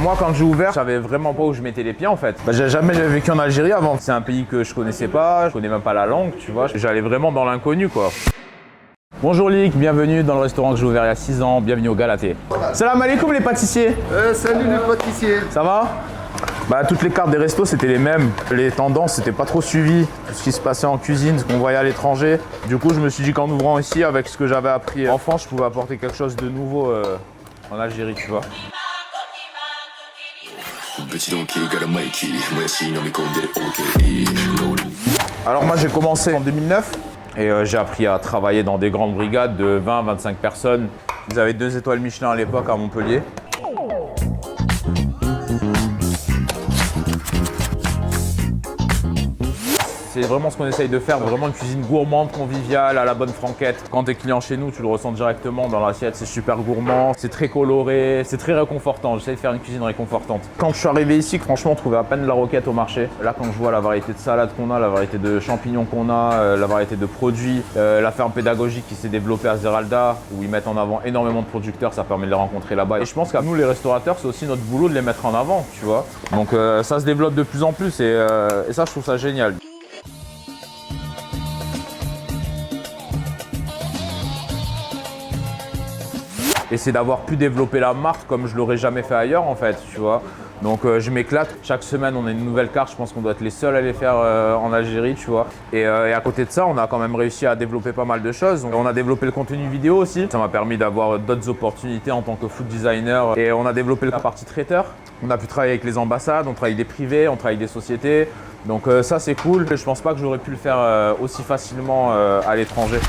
Moi, quand j'ai ouvert, je savais vraiment pas où je mettais les pieds en fait. J'ai jamais vécu en Algérie avant. C'est un pays que je connaissais pas, je connais même pas la langue, tu vois. J'allais vraiment dans l'inconnu quoi. Bonjour Lick, bienvenue dans le restaurant que j'ai ouvert il y a 6 ans, bienvenue au Galatée. Salam alaikum les pâtissiers. Salut les pâtissiers. Ça va? Toutes les cartes des restos c'était les mêmes. Les tendances c'était pas trop suivi. Tout ce qui se passait en cuisine, ce qu'on voyait à l'étranger. Du coup je me suis dit qu'en ouvrant ici, avec ce que j'avais appris en France, je pouvais apporter quelque chose de nouveau en Algérie, tu vois. Alors moi j'ai commencé en 2009 et j'ai appris à travailler dans des grandes brigades de 20-25 personnes. Ils avaient 2 étoiles Michelin à l'époque à Montpellier. C'est vraiment ce qu'on essaye de faire, vraiment une cuisine gourmande, conviviale, à la bonne franquette. Quand t'es client chez nous, tu le ressens directement dans l'assiette, c'est super gourmand, c'est très coloré, c'est très réconfortant. J'essaie de faire une cuisine réconfortante. Quand je suis arrivé ici, franchement, on trouvait à peine la roquette au marché. Là, quand je vois la variété de salades qu'on a, la variété de champignons qu'on a, la variété de produits, la ferme pédagogique qui s'est développée à Zeralda, où ils mettent en avant énormément de producteurs, ça permet de les rencontrer là-bas. Et je pense qu'à nous, les restaurateurs, c'est aussi notre boulot de les mettre en avant, tu vois. Donc ça se développe de plus en plus et ça, je trouve ça génial. Et c'est d'avoir pu développer la marque comme je l'aurais jamais fait ailleurs en fait, tu vois. Donc je m'éclate. Chaque semaine, on a une nouvelle carte. Je pense qu'on doit être les seuls à les faire en Algérie, tu vois. Et à côté de ça, on a quand même réussi à développer pas mal de choses. On a développé le contenu vidéo aussi. Ça m'a permis d'avoir d'autres opportunités en tant que food designer. Et on a développé la partie traiteur. On a pu travailler avec les ambassades, on travaille avec des privés, on travaille avec des sociétés. Donc ça, c'est cool. Je pense pas que j'aurais pu le faire aussi facilement à l'étranger.